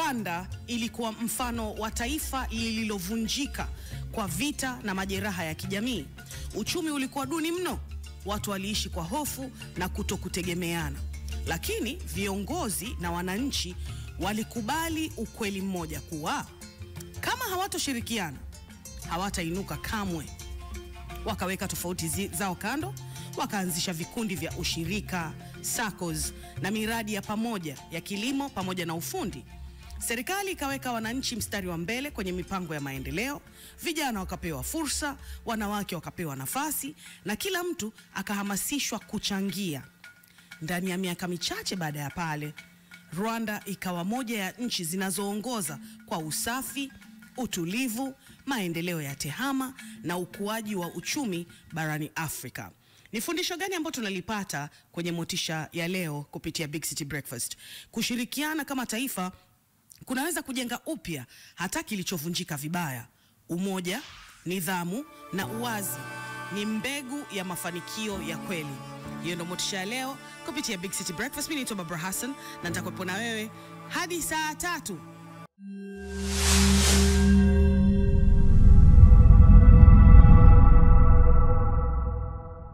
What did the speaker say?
Rwanda ilikuwa mfano wa taifa lililovunjika kwa vita na majeraha ya kijamii. Uchumi ulikuwa duni mno, watu waliishi kwa hofu na kutokutegemeana. Lakini viongozi na wananchi walikubali ukweli mmoja kuwa kama hawatoshirikiana hawatainuka kamwe. Wakaweka tofauti zao kando, wakaanzisha vikundi vya ushirika, SACCOS na miradi ya pamoja ya kilimo pamoja na ufundi. Serikali ikaweka wananchi mstari wa mbele kwenye mipango ya maendeleo, vijana wakapewa fursa, wanawake wakapewa nafasi na kila mtu akahamasishwa kuchangia. Ndani ya miaka michache baada ya pale, Rwanda ikawa moja ya nchi zinazoongoza kwa usafi, utulivu, maendeleo ya tehama na ukuaji wa uchumi barani Afrika. Ni fundisho gani ambalo tunalipata kwenye motisha ya leo kupitia Big City Breakfast? Kushirikiana kama taifa kunaweza kujenga upya hata kilichovunjika vibaya. Umoja, nidhamu na uwazi ni mbegu ya mafanikio ya kweli. Hiyo ndio motisha ya leo kupitia Big City Breakfast. Mimi ni Barbara Hassan na nitakuwa na wewe hadi saa 3.